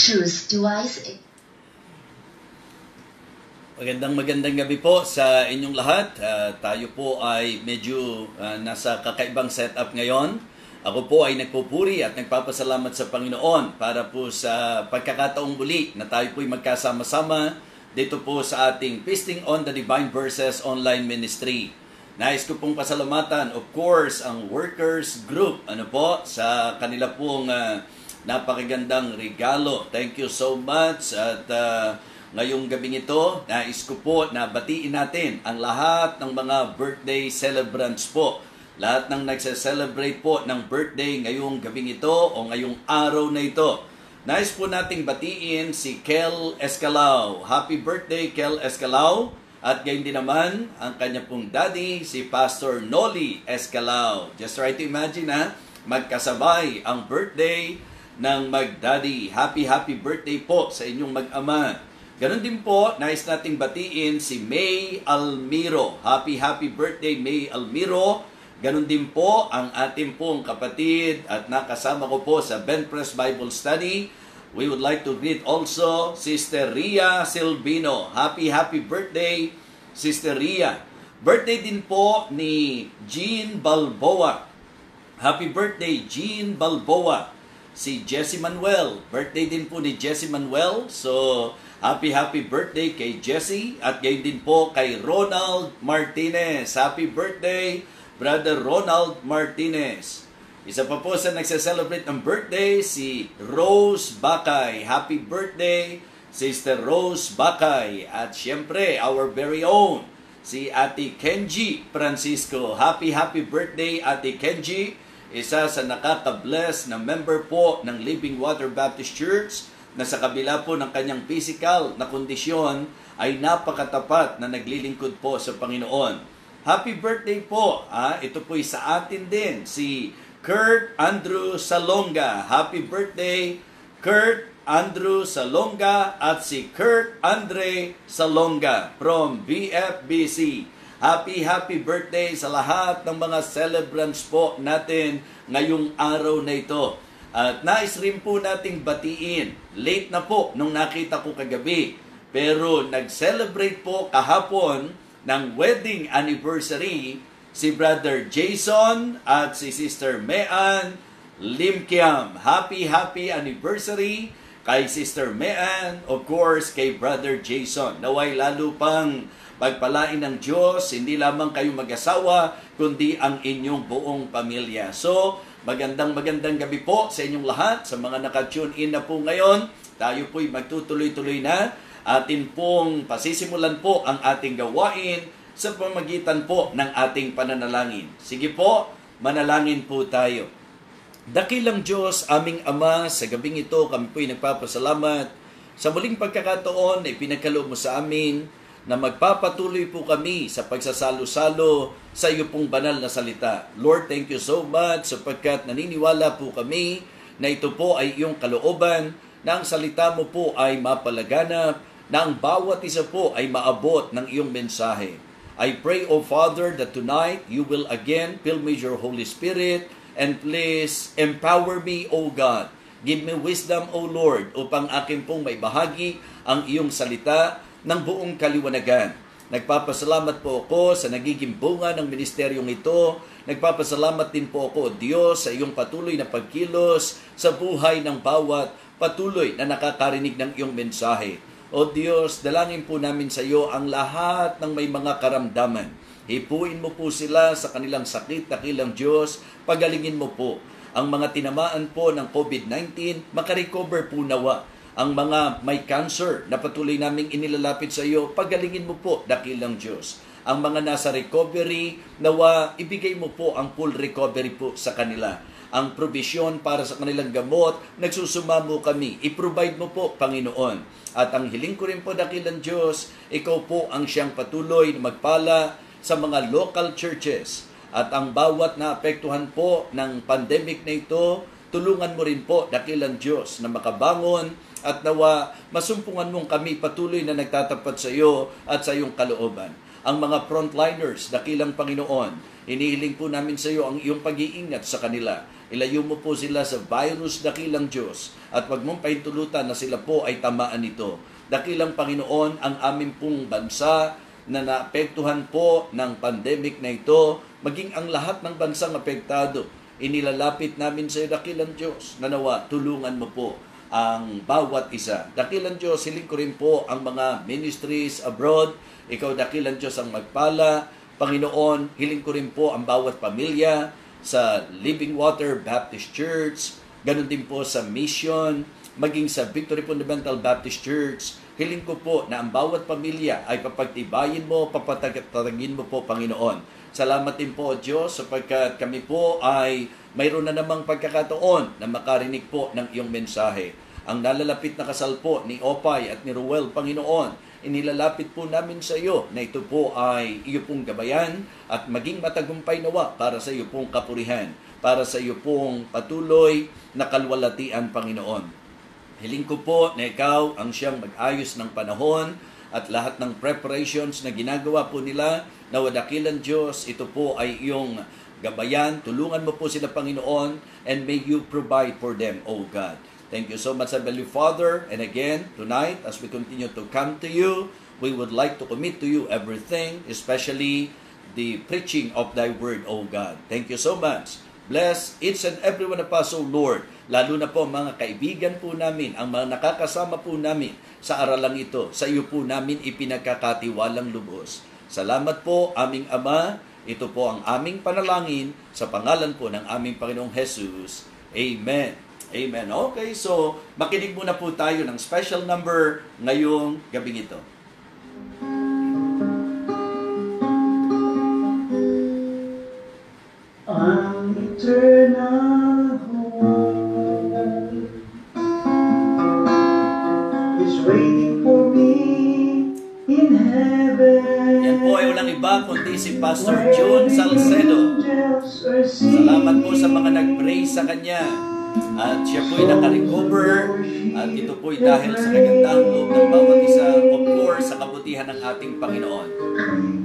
Choose device. Magandang gabi po sa inyong lahat. Tayo po ay medyo nasa kakaibang setup ngayon. Ako po ay nagpupuri at nagpapasalamat sa Panginoon para po sa pagkakataong muli na tayo po ay magkasama-sama dito po sa ating Feasting on the Divine Verses online ministry. Nais ko pong pasalamatan, of course, ang workers group sa kanila pong napakagandang regalo. Thank you so much. At ngayong gabing ito, nais ko po na batiin natin ang lahat ng mga birthday celebrants po. Lahat ng nagse-celebrate po ng birthday ngayong gabing ito o ngayong araw na ito. Nais po nating batiin si Kel Escalao. Happy birthday, Kel Escalao. At gayon din naman ang kanya pong daddy, si Pastor Noli Escalao. Just try to imagine magkasabay ang birthday ng mag-daddy. Happy birthday po sa inyong mag-ama. Ganon din po, nais nating batiin si May Almiro. Happy birthday, May Almiro. Ganon din po ang ating pong kapatid at nakasama ko po sa Benpress Bible Study. We would like to greet also Sister Ria Silvino. Happy birthday, Sister Ria. Birthday din po ni Jean Balboa. Happy birthday, Jean Balboa. Si Jessie Manuel. Birthday din po ni Jessie Manuel. So, happy birthday kay Jessie. At gayon din po kay Ronald Martinez. Happy birthday, Brother Ronald Martinez. Isa pa po sa nagse-celebrate ng birthday, si Rose Bakay. Happy birthday, Sister Rose Bakay. At syempre, our very own, si Ate Kenji Francisco. Happy birthday, Ate Kenji. Isa sa nakaka-bless na member po ng Living Water Baptist Church na sa kabila po ng kanyang physical na kondisyon ay napakatapat na naglilingkod po sa Panginoon. Happy birthday po. Ito po sa atin din, si Kurt Andrew Salonga. Happy birthday, Kurt Andrew Salonga at si Kurt Andre Salonga from BFBC. Happy birthday sa lahat ng mga celebrants po natin ngayong araw na ito. At nais rin po nating batiin. Late na po nung nakita ko kagabi. Pero nag-celebrate po kahapon ng wedding anniversary si Brother Jason at si Sister Mean Limkiam. Happy anniversary kay Sister Mean, of course kay Brother Jason. Naway lalo pang pagpalain ng Diyos, hindi lamang kayo mag-asawa, kundi ang inyong buong pamilya. So, magandang gabi po sa inyong lahat, sa mga naka-tune in na po ngayon. Tayo po'y magtutuloy-tuloy na. Atin pong pasisimulan po ang ating gawain sa pamagitan po ng ating pananalangin. Sige po, manalangin po tayo. Dakilang Diyos, aming Ama, sa gabing ito kami po'y nagpapasalamat. Sa muling pagkakataon ay pinagkaloob mo sa amin na magpapatuloy po kami sa pagsasalo-salo sa iyo pong banal na salita. Lord, thank you so much sapagkat naniniwala po kami na ito po ay iyong kalooban, na ang salita mo po ay mapalaganap, na ang bawat isa po ay maabot ng iyong mensahe. I pray, O Father, that tonight you will again fill me with your Holy Spirit and please empower me, O God. Give me wisdom, O Lord, upang akin pong may bahagi ang iyong salita ng buong kaliwanagan. Nagpapasalamat po ako sa nagiging bunga ng ministeryong ito. Nagpapasalamat din po ako, Diyos, sa iyong patuloy na pagkilos sa buhay ng bawat patuloy na nakakarinig ng iyong mensahe. O Diyos, dalangin po namin sa iyo ang lahat ng may mga karamdaman. Hipuin mo po sila sa kanilang sakit, dakilang Diyos. Pagalingin mo po ang mga tinamaan po ng COVID-19, makarecover po nawa. Ang mga may cancer na patuloy naming inilalapit sa iyo, pagalingin mo po, dakilang Diyos. Ang mga nasa recovery, nawa ibigay mo po ang full recovery po sa kanila. Ang provision para sa kanilang gamot, nagsusumamo kami. I-provide mo po, Panginoon. At ang hiling ko rin po, dakilang Diyos, ikaw po ang siyang patuloy na magpala sa mga local churches. At ang bawat na apektuhan po ng pandemic na ito, tulungan mo rin po, dakilang Diyos, na makabangon at nawa masumpungan mong kami patuloy na nagtatapat sa iyo at sa iyong kalooban. Ang mga frontliners, dakilang Panginoon, inihiling po namin sa iyo ang iyong pag-iingat sa kanila. Ilayo mo po sila sa virus, dakilang Diyos. at wag mong pahintulutan na sila po ay tamaan nito. Dakilang Panginoon, ang aming pong bansa na naapektuhan po ng pandemic na ito, maging ang lahat ng bansang apektado, inilalapit namin sa iyo, dakilang Diyos, na nawa, tulungan mo po ang bawat isa. Dakilang Diyos, hiling ko rin po ang mga ministries abroad, ikaw dakilang Diyos ang magpala. Panginoon, hiling ko rin po ang bawat pamilya sa Living Water Baptist Church, ganun din po sa Mission, maging sa Victory Fundamental Baptist Church. Hiling ko po na ang bawat pamilya ay papagtibayin mo, papatagin mo po, Panginoon. Salamat din po, Diyos, sapagkat kami po ay mayroon na namang pagkakataon na makarinig po ng iyong mensahe. Ang nalalapit na kasal po ni Opay at ni Ruel, Panginoon, inilalapit po namin sa iyo na ito po ay iyo pong gabayan at maging matagumpay nawa para sa iyo pong kapurihan, para sa iyo pong patuloy na kalwalatian, Panginoon. Hiling ko po na ikaw ang siyang mag-ayos ng panahon at lahat ng preparations na ginagawa po nila, na wadakilan Diyos, ito po ay iyong gabayan. Tulungan mo po sila, Panginoon, and may you provide for them, O God. Thank you so much, Heavenly Father. And again, tonight, as we continue to come to you, we would like to commit to you everything, especially the preaching of thy word, O God. Thank you so much. Bless each and every one of us, O Lord. Lalo na po mga kaibigan po namin, ang mga nakakasama po namin sa aralang ito. Sa iyo po namin ipinagkakatiwalang lubos. Salamat po, aming Ama. Ito po ang aming panalangin sa pangalan po ng aming Panginoong Jesus. Amen. Amen. Okay, so makinig muna po tayo ng special number ngayong gabing ito. Ang eternal home is waiting for me in heaven. Yan po ay walang iba kundi si Pastor June Salcedo. Salamat po sa mga nag-pray sa kanya. At siya po'y naka-recover. At ito po'y dahil sa kagandang loob ng bawat isa, of course, sa kabutihan ng ating Panginoon.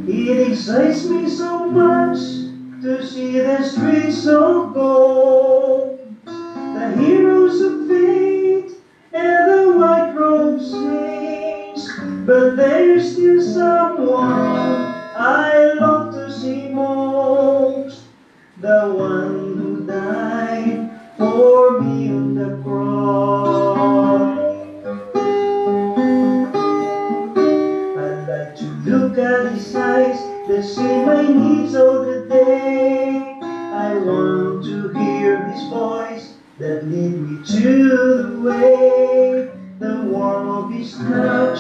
It excites me so much to see the streets of gold, the heroes of faith and the white robed saints. But there's still someone I long to see most, the one who died for me on the cross. I'd like to look at his eyes that see my needs all the day. I want to hear his voice that lead me to the way, the warmth of his touch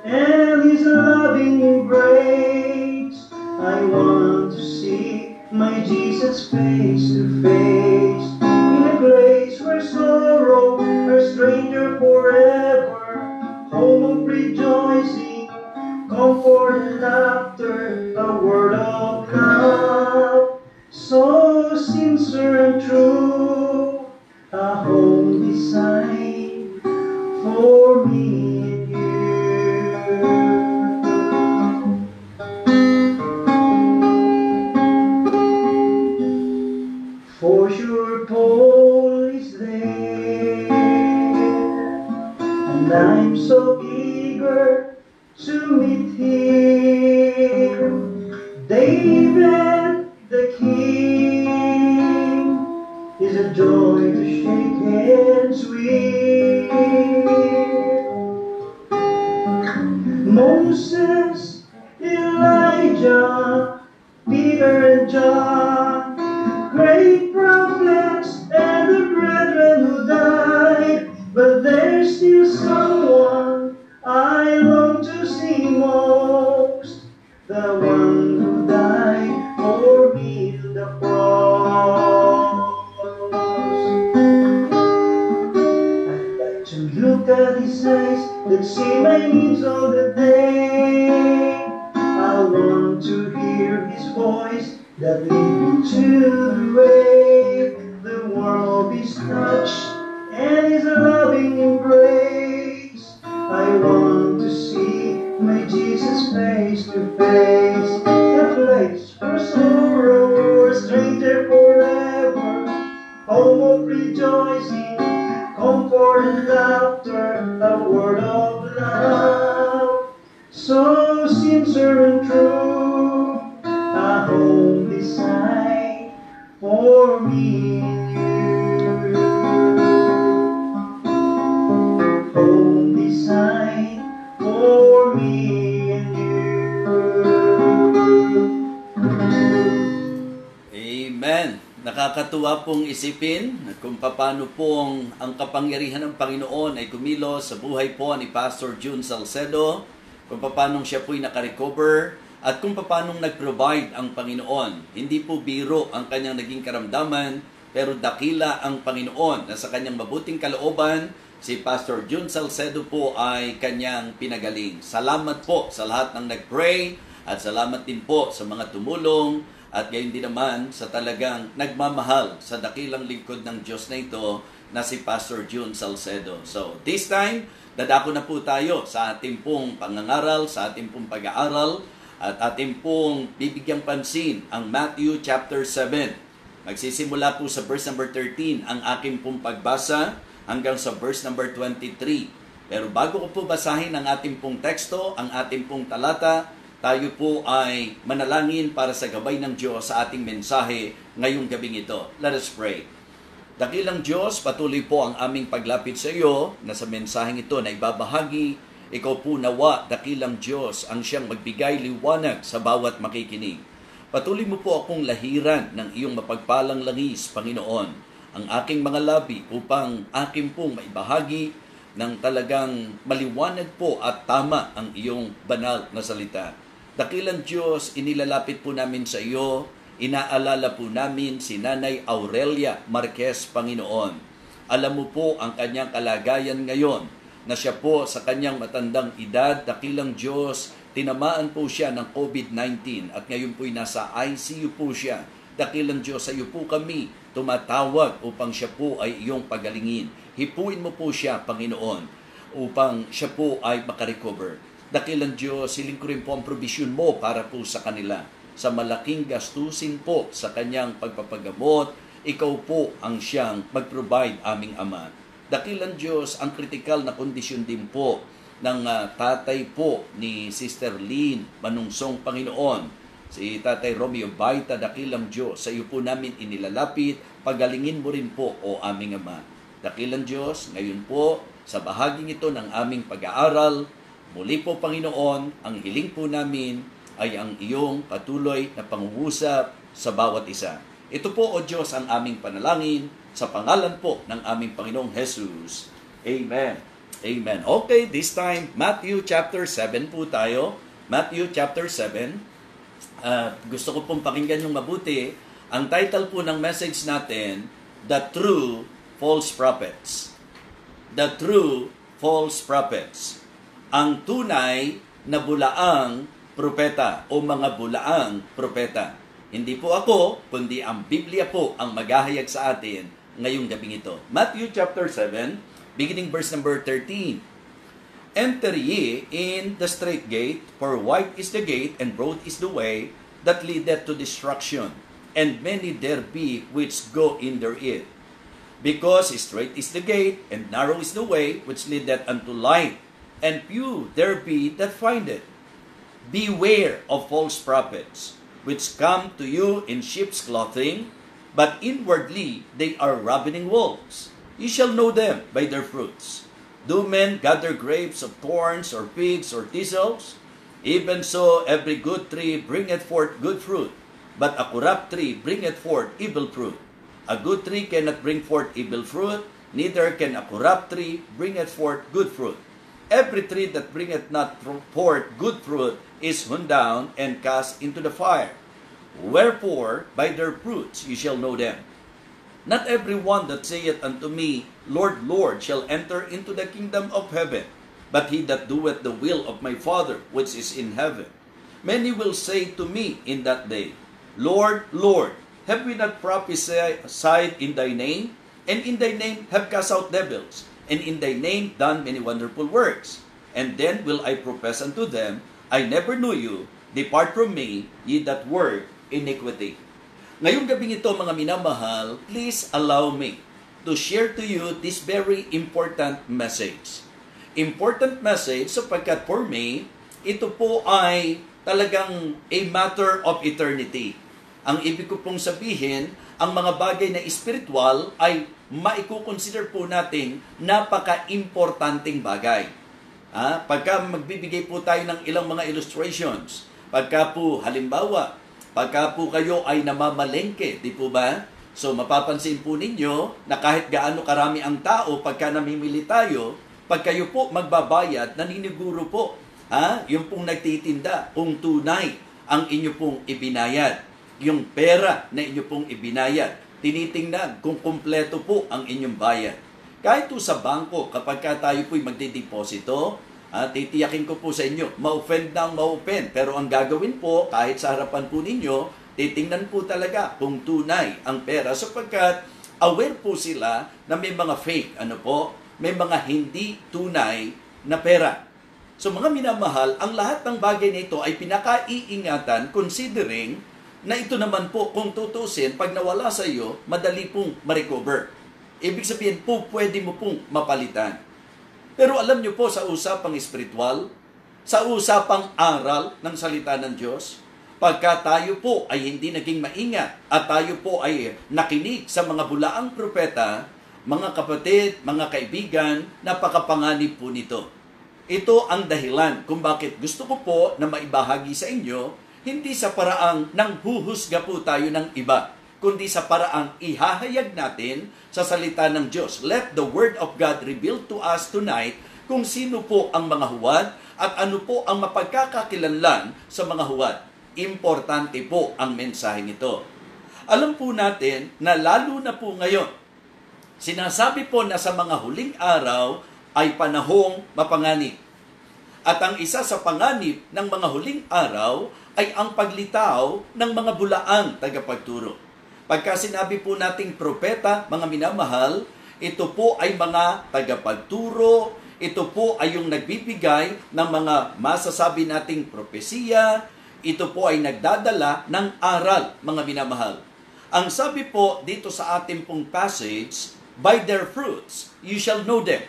and his loving embrace. I want to see my Jesus face to face, in a place where sorrow a stranger forever, home of rejoicing, comfort and laughter, a word of love, so sincere and true, a home designed for me and you. For sure Paul is there, and I'm so eager to meet him. David the King is a joy to shake hands with. Moses, Elijah, Peter and John, great prophets and the brethren who died, but there's still someone I long to see most, the one who died for me on the cross. I'd like to look at his eyes that see my needs all the day. I want to hear his voice that lead me to the way, the warmth of his touch and his loving embrace. I want to see my Jesus face to face, the place for sorrow, a stranger forever, home of rejoicing, comfort and and laughter, a word of love, so sincere and true, a home designed for me and you. Home designed for me and you. Amen. Nakakatuwa pong isipin kung paano pong ang kapangyarihan ng Panginoon ay kumilos sa buhay po ni Pastor June Salcedo, kung paano siya po'y nakarecover, at kung paano nag-provide ang Panginoon. Hindi po biro ang kanyang naging karamdaman, pero dakila ang Panginoon na sa kanyang mabuting kalooban, si Pastor June Salcedo po ay kanyang pinagaling. Salamat po sa lahat ng nag-pray, at salamat din po sa mga tumulong, at gayon din naman sa talagang nagmamahal sa dakilang lingkod ng Diyos na ito na si Pastor June Salcedo. So, this time, dadako na po tayo sa ating pong pangangaral, sa ating pong pag-aaral, at ating pong bibigyang pansin ang Matthew chapter 7. Magsisimula po sa verse number 13 ang aking pong pagbasa hanggang sa verse number 23. Pero bago ko po basahin ang ating pong teksto, ang ating pong talata, tayo po ay manalangin para sa gabay ng Diyos sa ating mensahe ngayong gabing ito. Let us pray. Dakilang Diyos, patuloy po ang aming paglapit sa iyo na sa mensaheng ito na ibabahagi. Ikaw po nawa, dakilang Diyos, ang siyang magbigay liwanag sa bawat makikinig. Patuloy mo po akong lahiran ng iyong mapagpalang langis, Panginoon, ang aking mga labi upang aking pong maibahagi ng talagang maliwanag po at tama ang iyong banal na salita. Dakilang Diyos, inilalapit po namin sa iyo, inaalala po namin si Nanay Aurelia Marquez, Panginoon. Alam mo po ang kanyang kalagayan ngayon, na siya po sa kanyang matandang edad, dakilang Diyos, tinamaan po siya ng COVID-19 at ngayon po'y nasa ICU po siya. Dakilang Diyos, sa iyo po kami tumatawag upang siya po ay iyong pagalingin. Hipuin mo po siya, Panginoon, upang siya po ay makarecover. Dakilang Diyos, hiling ko rin po ang provision mo para po sa kanila. Sa malaking gastusin po sa kanyang pagpapagamot, ikaw po ang siyang mag-provide, aming Ama. Dakilang Diyos, ang kritikal na kondisyon din po ng tatay po ni Sister Lynn Manungsong, Panginoon. Si Tatay Romeo Baita, dakilang Diyos, sa iyo po namin inilalapit, pagalingin mo rin po, o aming Ama. Dakilang Diyos, ngayon po, sa bahaging ito ng aming pag-aaral, muli po, Panginoon, ang hiling po namin ay ang iyong patuloy na pangungusap sa bawat isa. Ito po, O Diyos, ang aming panalangin sa pangalan po ng aming Panginoong Jesus. Amen. Amen. Okay, this time, Matthew chapter 7 po tayo. Matthew chapter 7. Gusto ko pong pakinggan yung mabuti. Ang title po ng message natin, The True False Prophets. The True False Prophets. Ang tunay na bulaang propeta o mga bulaang propeta. Hindi po ako, kundi ang Biblia po ang maghahayag sa atin ngayong gabing ito. Matthew chapter 7, beginning verse number 13. Enter ye in the strait gate, for wide is the gate, and broad is the way that leadeth to destruction, and many there be which go in therein. Because strait is the gate, and narrow is the way which leadeth unto life, and few there be that find it. Beware of false prophets, which come to you in sheep's clothing, but inwardly they are ravening wolves. You shall know them by their fruits. Do men gather grapes of thorns, or figs, or thistles? Even so every good tree bringeth forth good fruit, but a corrupt tree bringeth forth evil fruit. A good tree cannot bring forth evil fruit, neither can a corrupt tree bringeth forth good fruit. Every tree that bringeth not forth good fruit is hewn down and cast into the fire. Wherefore, by their fruits you shall know them. Not every one that saith unto me, Lord, Lord, shall enter into the kingdom of heaven, but he that doeth the will of my Father which is in heaven. Many will say to me in that day, Lord, Lord, have we not prophesied in thy name? And in thy name have cast out devils? And in thy name done many wonderful works? And then will I profess unto them, I never knew you, depart from me, ye that work iniquity. Ngayong gabing ito, mga minamahal, please allow me to share to you this very important message. Important message sapagkat for me, ito po ay talagang a matter of eternity. Ang ibig ko pong sabihin, ang mga bagay na spiritual ay maikukonsider po natin napaka-importanting bagay. Pagka magbibigay po tayo ng ilang mga illustrations, pagka po halimbawa, pagka po kayo ay namamalengke, di po ba? So mapapansin po ninyo na kahit gaano karami ang tao, pagka namimili tayo, pag kayo po magbabayad, naniniguro po. Yung pong nagtitinda, kung tunay ang inyo pong ibinayad. Yung pera na inyo pong ibinayad. Tinitingnan kung kumpleto po ang inyong bayad. Kahit po sa bangko, kapag tayo po'y magdideposito, titiyakin ko po sa inyo, ma-offend na ang ma-offend. Pero ang gagawin po, kahit sa harapan po ninyo, titingnan po talaga kung tunay ang pera sapagkat aware po sila na may mga fake, may mga hindi tunay na pera. So mga minamahal, ang lahat ng bagay na ito ay pinakaiingatan considering na ito naman po, kung tutusin, pag nawala sa iyo, madali pong ma-recover. Ibig sabihin po, pwede mo pong mapalitan. Pero alam niyo po, sa usapang espiritual, sa usapang aral ng salita ng Diyos, pagka tayo po ay hindi naging maingat at tayo po ay nakinig sa mga bulaang propeta, mga kapatid, mga kaibigan, napakapanganib po nito. Ito ang dahilan kung bakit gusto ko po na maibahagi sa inyo, hindi sa paraang nanghuhusga po tayo ng iba, kundi sa paraang ihahayag natin sa salita ng Diyos. Let the Word of God reveal to us tonight kung sino po ang mga huwad at ano po ang mapagkakakilanlan sa mga huwad. Importante po ang mensaheng ito. Alam po natin na lalo na po ngayon, sinasabi po na sa mga huling araw ay panahong mapanganib. At ang isa sa panganib ng mga huling araw ay ang paglitaw ng mga bulaang tagapagturo. Pagka sinabi po nating propeta, mga minamahal, ito po ay mga tagapagturo, ito po ay yung nagbibigay ng mga masasabi nating propesiya, ito po ay nagdadala ng aral, mga minamahal. Ang sabi po dito sa ating pong passage, by their fruits you shall know them.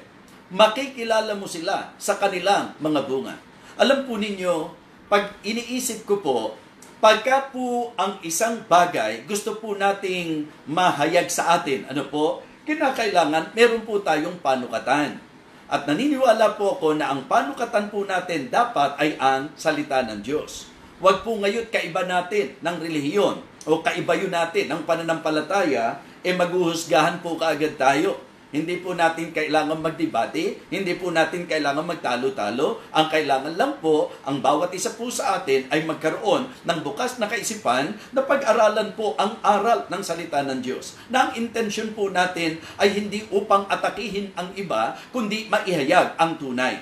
Makikilala mo sila sa kanilang mga bunga. Alam po ninyo, pag iniisip ko po, pagka po ang isang bagay gusto po nating mahayag sa atin, kinakailangan meron po tayong panukatan. At naniniwala po ako na ang panukatan po natin dapat ay ang salita ng Diyos. Huwag po ngayon kaiba natin ng relihiyon o kaiba yun natin ng pananampalataya, maghuhusgahan po kaagad tayo. Hindi po natin kailangan magdebate, hindi po natin kailangan magtalo-talo. Ang kailangan lang po, ang bawat isa po sa atin ay magkaroon ng bukas na kaisipan na pag-aralan po ang aral ng salita ng Diyos. Na ang intensyon po natin ay hindi upang atakihin ang iba, kundi maihayag ang tunay.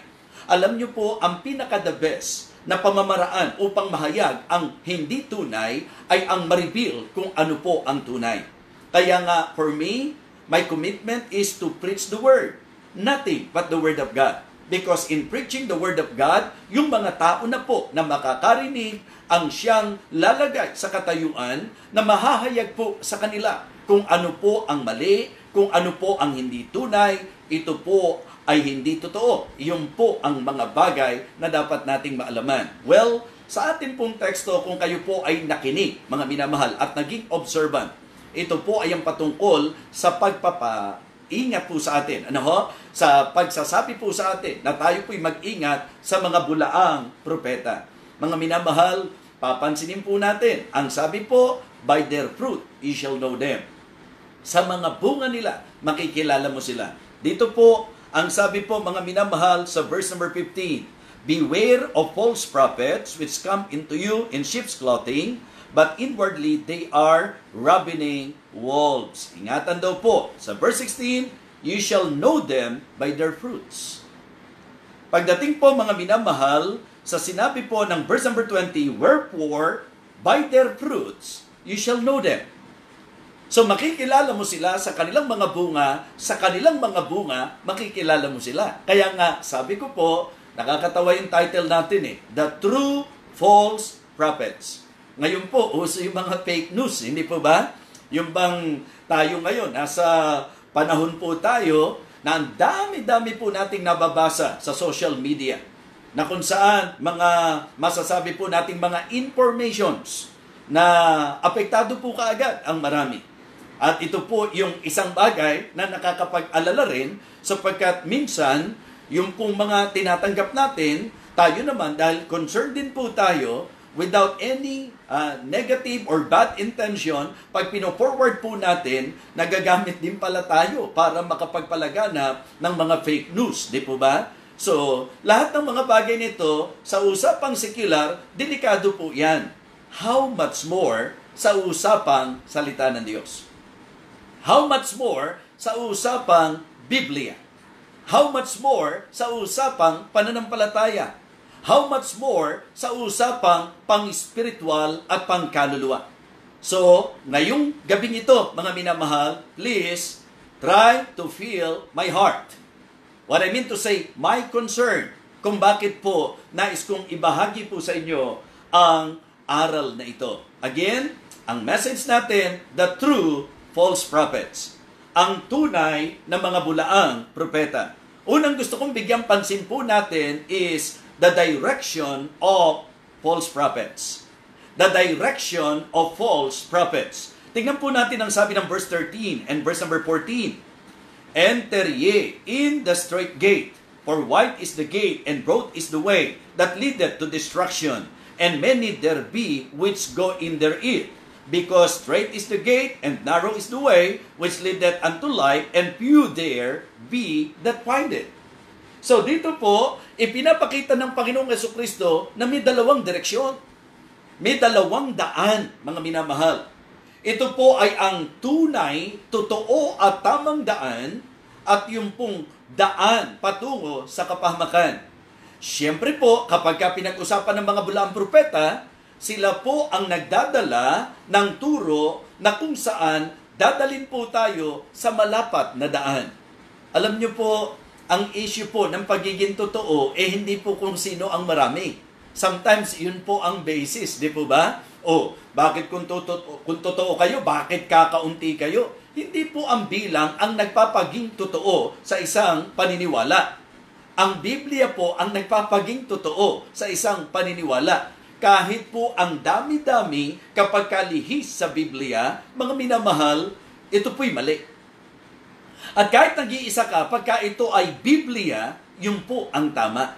Alam niyo po, ang pinaka-the best na pamamaraan upang mahayag ang hindi tunay ay ang ma-reveal kung ano po ang tunay. Kaya nga, for me, my commitment is to preach the Word. Nothing but the Word of God. Because in preaching the Word of God, yung mga tao na po na makakarinig ang siyang lalagay sa katayuan na mahahayag po sa kanila kung ano po ang mali, kung ano po ang hindi tunay, ito po ay hindi totoo. Iyon po ang mga bagay na dapat nating maalaman. Well, sa atin pong teksto, kung kayo po ay nakinig, mga minamahal, at naging observant, ito po ay ang patungkol sa pagpapaingat po sa atin. Sa pagsasabi po sa atin na tayo po'y mag-ingat sa mga bulaang propeta. Mga minamahal, papansinin po natin, ang sabi po, by their fruit you shall know them. Sa mga bunga nila, makikilala mo sila. Dito po, ang sabi po, mga minamahal, sa verse number 15, beware of false prophets which come into you in sheep's clothing, but inwardly they are ravening wolves. Ingatan daw po. Sa verse 16, you shall know them by their fruits. Pagdating po, mga minamahal, sa sinabi po ng verse number 20, wherefore, by their fruits, you shall know them. So makikilala mo sila sa kanilang mga bunga, sa kanilang mga bunga, makikilala mo sila. Kaya nga, sabi ko po, nakakatawa yung title natin The True False Prophets. Ngayon po, uso yung mga fake news, hindi po ba? Yung bang tayo ngayon, nasa panahon po tayo na ang dami-dami po nating nababasa sa social media na kung saan mga masasabi po nating mga informations na apektado po kaagad ang marami. At ito po yung isang bagay na nakakapag-alala rin sapagkat minsan yung pong mga tinatanggap natin, tayo naman dahil concerned din po tayo without any negative or bad intention, pag pino-forward po natin, nagagamit din pala tayo para makapagpalaganap ng mga fake news, di po ba? So, lahat ng mga bagay nito, sa usapang secular, delikado po yan. How much more sa usapang salita ng Diyos? How much more sa usapang Biblia? How much more sa usapang pananampalataya? How much more sa usapang pang-spiritual at pang-kaluluwa? So, ngayong gabing ito, mga minamahal, please try to feel my heart. What I mean to say, my concern, kung bakit po nais kong ibahagi po sa inyo ang aral na ito. Again, ang message natin, the true false prophets. Ang tunay na mga bulaang propeta. Unang gusto kong bigyang pansin po natin is the direction of false prophets. The direction of false prophets. Tingnan po natin ang sabi ng verse 13 and verse number 14. Enter ye in the straight gate, for wide is the gate and broad is the way that leadeth to destruction, and many there be which go in therein. Because straight is the gate and narrow is the way which leadeth unto life, and few there be that find it. So dito po, ipinapakita ng Panginoong Jesucristo na may dalawang direksyon. May dalawang daan, mga minamahal. Ito po ay ang tunay, totoo at tamang daan at yung pong daan patungo sa kapahamakan. Siyempre po, kapag pinag-usapan ng mga bulaang propeta, sila po ang nagdadala ng turo na kung saan dadalin po tayo sa malapat na daan. Alam niyo po, ang issue po ng pagiging totoo, hindi po kung sino ang marami. Sometimes, yun po ang basis, di po ba? Bakit kung totoo kayo, bakit kakaunti kayo? Hindi po ang bilang ang nagpapaging totoo sa isang paniniwala. Ang Biblia po ang nagpapaging totoo sa isang paniniwala. Kahit po ang dami-dami kapag kalihis sa Biblia, mga minamahal, ito po'y mali. At kahit nag-iisa ka, pagka ito ay Biblia, yun po ang tama.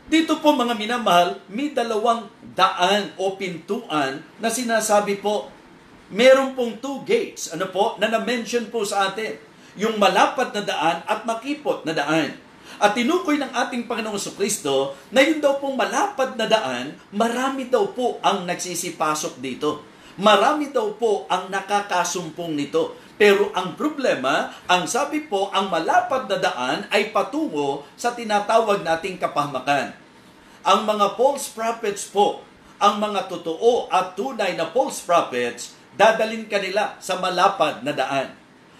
Dito po mga minamahal, may dalawang daan o pintuan na sinasabi po. Meron pong 2 gates, na na-mention po sa atin. Yung malapat na daan at makipot na daan. At tinukoy ng ating Panginoong Jesucristo na yun daw pong malapad na daan, marami daw po ang nagsisipasok dito. Marami daw po ang nakakasumpong nito. Pero ang problema, ang sabi po, ang malapad na daan ay patungo sa tinatawag nating kapahamakan. Ang mga false prophets po, ang mga totoo at tunay na false prophets, dadalin kanila sa malapad na daan.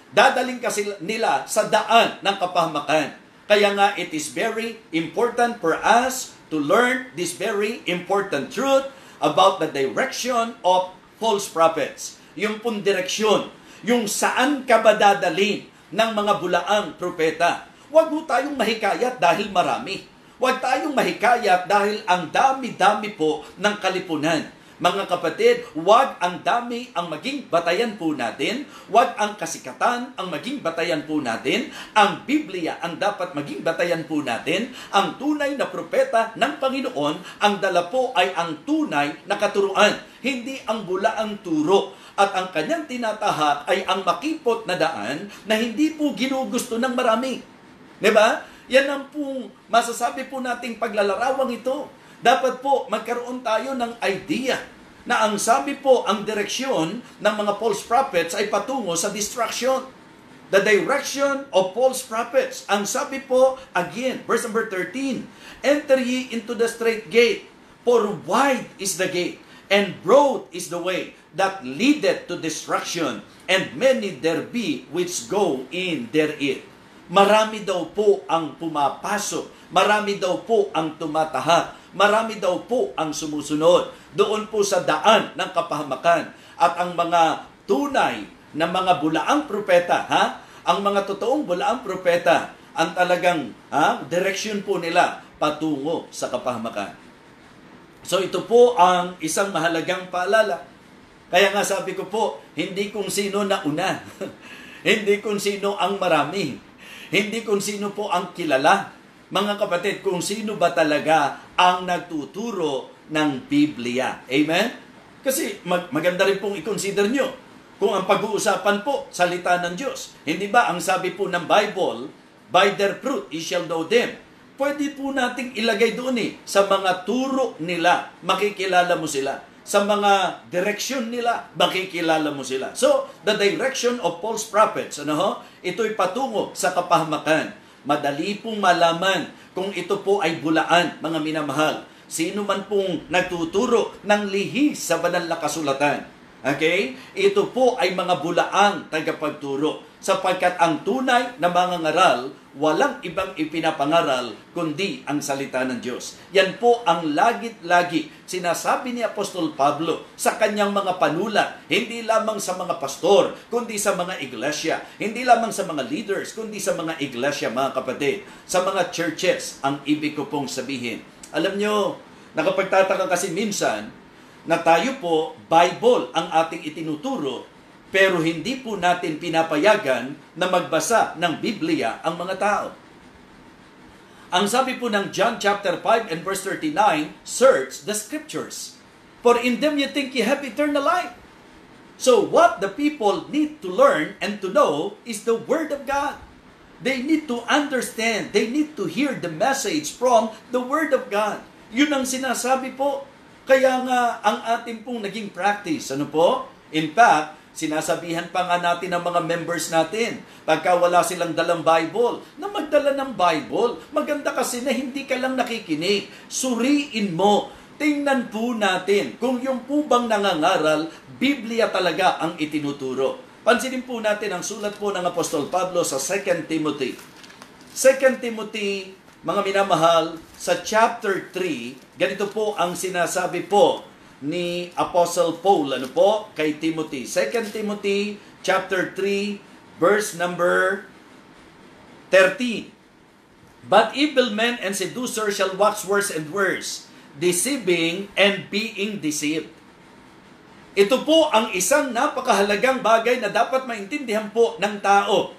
Dadalin kasi nila sa daan ng kapahamakan. Kaya nga, it is very important for us to learn this very important truth about the direction of false prophets. Yung pong direksyon, yung saan ka ba dadalhin ng mga bulaang propeta. Huwag mo tayong mahikayat dahil marami. Huwag tayong mahikayat dahil ang dami-dami po ng kalipunan. Mga kapatid, huwag ang dami ang maging batayan po natin. Huwag ang kasikatan ang maging batayan po natin. Ang Biblia ang dapat maging batayan po natin. Ang tunay na propeta ng Panginoon, ang dala po ay ang tunay na katuruan. Hindi ang bulaang turo. At ang kanyang tinatahak ay ang makipot na daan na hindi po ginugusto ng marami. Diba? Yan ang pong masasabi po nating paglalarawang ito. Dapat po magkaroon tayo ng idea na ang sabi po, ang direksyon ng mga false prophets ay patungo sa destruction. The direction of false prophets. Ang sabi po, again, verse number 13, enter ye into the straight gate, for wide is the gate, and broad is the way that leadeth to destruction, and many there be which go in therein. Marami daw po ang pumapasok, marami daw po ang tumatahak, marami daw po ang sumusunod doon po sa daan ng kapahamakan. At ang mga tunay na mga bulaang propeta, ang mga totoong bulaang propeta, ang talagang direksyon po nila patungo sa kapahamakan. So ito po ang isang mahalagang paalala. Kaya nga sabi ko po, hindi kung sino na una, hindi kung sino ang marami, hindi kung sino po ang kilala. Mga kapatid, kung sino ba talaga ang nagtuturo ng Biblia. Amen? Kasi maganda rin pong i-consider nyo kung ang pag-uusapan po, salita ng Diyos. Hindi ba ang sabi po ng Bible, by their fruit ye shall know them. Pwede po nating ilagay doon sa mga turo nila, makikilala mo sila. Sa mga direksyon nila, makikilala mo sila. So, the direction of false prophets, ito'y patungo sa kapahamakan. Madali pong malaman kung ito po ay bulaan, mga minamahal. Sino man pong nagtuturo ng lihis sa banal na kasulatan. Okay? Ito po ay mga bulaang tagapagturo. Sapagkat ang tunay na mga ngaral, walang ibang ipinapangaral kundi ang salita ng Diyos. Yan po ang lagi-lagi sinasabi ni Apostol Pablo sa kanyang mga panulat, hindi lamang sa mga pastor, kundi sa mga iglesia. Hindi lamang sa mga leaders, kundi sa mga iglesia, mga kapatid. Sa mga churches, ang ibig ko pong sabihin. Alam nyo, nakapagtataka kasi minsan, na tayo po, Bible ang ating itinuturo, pero hindi po natin pinapayagan na magbasa ng Biblia ang mga tao. Ang sabi po ng John chapter 5 and verse 39, search the scriptures, for in them you think you have eternal life. So what the people need to learn and to know is the Word of God. They need to understand, they need to hear the message from the Word of God. Yun ang sinasabi po. Kaya nga, ang ating pong naging practice, In fact, sinasabihan pa nga natin ng mga members natin, pagka wala silang dalang Bible, na magdala ng Bible. Maganda kasi na hindi ka lang nakikinig. Suriin mo. Tingnan po natin kung yung po bang nangangaral, Biblia talaga ang itinuturo. Pansinin po natin ang sulat po ng Apostol Pablo sa 2 Timothy. 2 Timothy, mga minamahal, sa chapter 3, ganito po ang sinasabi po ni Apostle Paul, kay Timothy. 2 Timothy, chapter 3, verse number 13. But evil men and seducers shall wax worse and worse, deceiving and being deceived. Ito po ang isang napakahalagang bagay na dapat maintindihan po ng tao,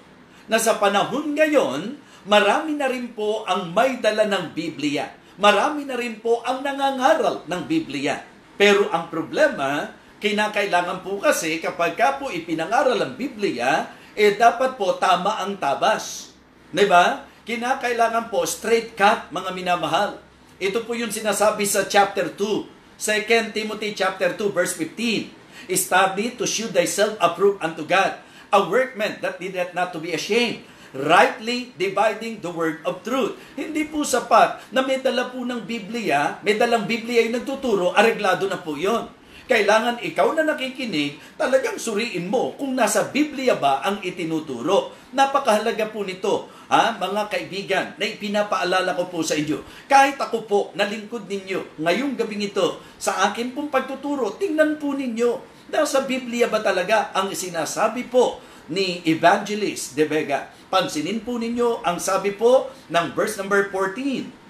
na sa panahon ngayon, marami na rin po ang may dala ng Biblia. Marami na rin po ang nangangaral ng Biblia. Pero ang problema, kinakailangan po kasi kapag ka po ipinangaral ang Biblia, dapat po tama ang tabas. Diba? Kinakailangan po straight cut, mga minamahal. Ito po yung sinasabi sa chapter 2. 2 Timothy chapter 2 verse 15. Study to shew thyself approved unto God, a workman that needeth not to be ashamed, rightly dividing the word of truth. Hindi po sapat na may dala po ng Biblia, may dalang Biblia yung nagtuturo, areglado na po yon. Kailangan ikaw na nakikinig, talagang suriin mo kung nasa Biblia ba ang itinuturo. Napakahalaga po nito, mga kaibigan, na ipinapaalala ko po sa inyo. Kahit ako po, nalingkod ninyo, ngayong gabing ito, sa akin pong pagtuturo, tingnan po ninyo, nasa Biblia ba talaga ang sinasabi po ni Evangelist De Vega. Pansinin po ninyo ang sabi po ng verse number 14.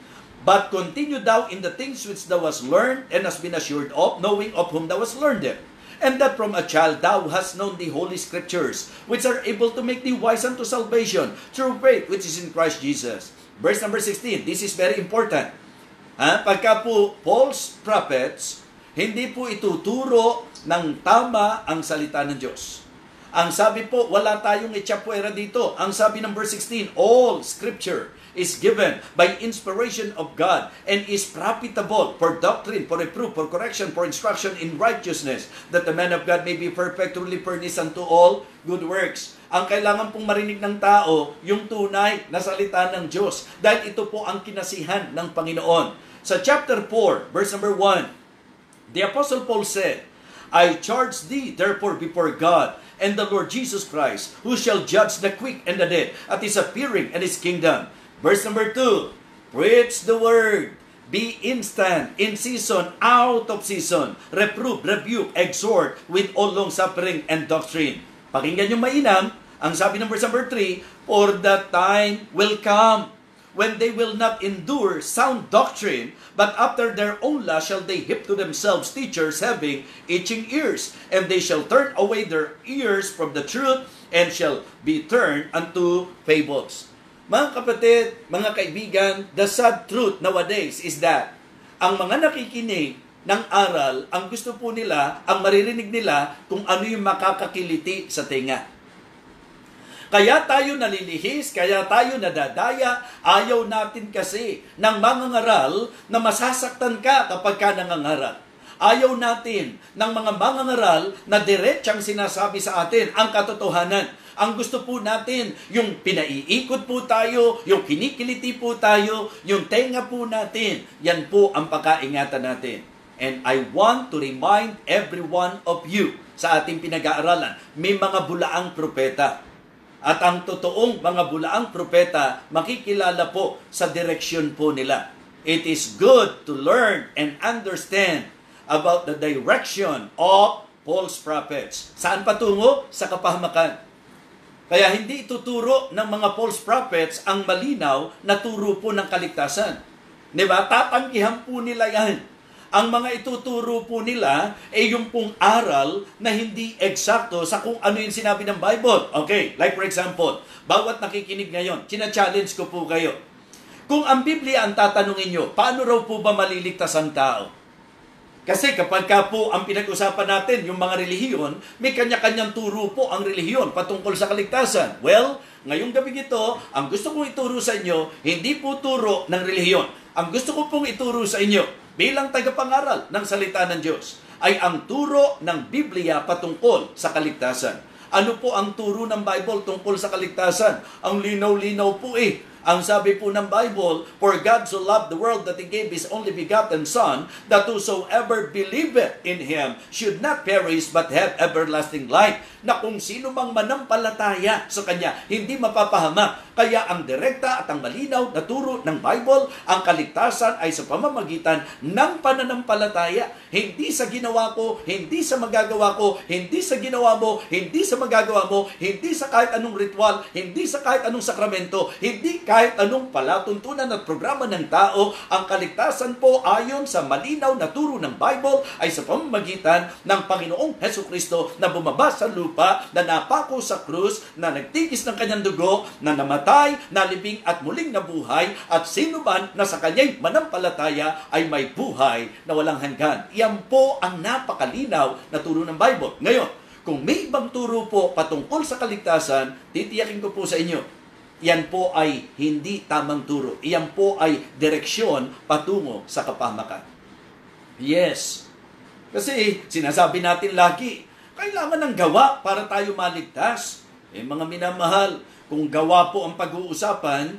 But continue thou in the things which thou hast learned and hast been assured of, knowing of whom thou hast learned them. And that from a child thou hast known the holy scriptures, which are able to make thee wise unto salvation, through faith which is in Christ Jesus. Verse number 16, this is very important. Pagka po false prophets, hindi po ituturo ng tama ang salita ng Diyos. Ang sabi po, wala tayong itsapuera dito. Ang sabi ng verse 16, all scripture is given by inspiration of God and is profitable for doctrine, for reproof, for correction, for instruction in righteousness, that the man of God may be perfect, truly furnished unto all good works. Ang kailangan pong marinig ng tao, yung tunay na salita ng Diyos. Dahil ito po ang kinasihan ng Panginoon. Sa chapter 4, verse number 1, the Apostle Paul said, I charge thee therefore before God and the Lord Jesus Christ, who shall judge the quick and the dead at his appearing and his kingdom. Verse number 2, preach the word, be instant, in season, out of season, reprove, rebuke, exhort, with all long suffering and doctrine. Pakinggan yung mainam, Ang sabi ng verse number 3, for the time will come when they will not endure sound doctrine, but after their own lust shall they heap to themselves teachers having itching ears, and they shall turn away their ears from the truth, and shall be turned unto fables. Mga kapatid, mga kaibigan, the sad truth nowadays is that ang mga nakikinig ng aral, ang gusto po nila, ang maririnig nila kung ano yung makakakiliti sa tenga. Kaya tayo nalilihis, kaya tayo nadadaya, ayaw natin kasi ng mangangaral na masasaktan ka kapag ka nangangaral. Ayaw natin ng mga mangangaral na diretsang sinasabi sa atin ang katotohanan. Ang gusto po natin, yung pinaiikot po tayo, yung kinikiliti po tayo, yung tenga po natin, yan po ang pagkaingatan natin. And I want to remind every one of you sa ating pinag-aaralan, may mga bulaang propeta. At ang totoong mga bulaang propeta, makikilala po sa direksyon po nila. It is good to learn and understand about the direction of false prophets. Saan patungo? Sa kapahamakan. Kaya hindi ituturo ng mga false prophets ang malinaw na turo po ng kaligtasan. Diba? Tatanggihan po nila yan. Ang mga ituturo po nila ay yung pong aral na hindi eksakto sa kung ano yung sinabi ng Bible. Okay, like for example, bawat nakikinig ngayon, china-challenge ko po kayo. Kung ang Biblia ang tatanungin nyo, paano raw po ba maliligtas ang tao? Kasi kapag ka po ang pinag-usapan natin, yung mga relihiyon, may kanya-kanyang turo po ang relihiyon patungkol sa kaligtasan. Well, ngayong gabi ito, ang gusto kong ituro sa inyo, hindi po turo ng relihiyon. Ang gusto ko pong ituro sa inyo, bilang tagapangaral ng salita ng Diyos, ay ang turo ng Biblia patungkol sa kaligtasan. Ano po ang turo ng Bible tungkol sa kaligtasan? Ang linaw-linaw po eh. Ang sabi po ng Bible, for God so loved the world that He gave His only begotten Son, that whosoever believeth in Him should not perish but have everlasting life. Na kung sino mang manampalataya sa Kanya, hindi mapapahamak. Kaya ang direkta at ang malinaw na turo ng Bible, ang kaligtasan ay sa pamamagitan ng pananampalataya. Hindi sa ginawa ko, hindi sa magagawa ko, hindi sa ginawa mo, hindi sa magagawa mo, hindi sa kahit anong ritual, hindi sa kahit anong sakramento, hindi kahit anong palatuntunan at programa ng tao. Ang kaligtasan po ayon sa malinaw na turo ng Bible ay sa pamamagitan ng Panginoong Hesukristo na bumaba sa lupa, na napako sa krus, na nagtigis ng kanyang dugo, na namatay, nalibing at muling nabuhay, at sino man na sa kanya'y manampalataya ay may buhay na walang hanggan. Iyan po ang napakalinaw na turo ng Bible. Ngayon, kung may ibang turo po patungkol sa kaligtasan, titiyakin ko po sa inyo, yan po ay hindi tamang turo. Yan po ay direksyon patungo sa kapahamakan. Yes. Kasi sinasabi natin lagi, kailangan ng gawa para tayo maligtas. Mga minamahal, kung gawa po ang pag-uusapan,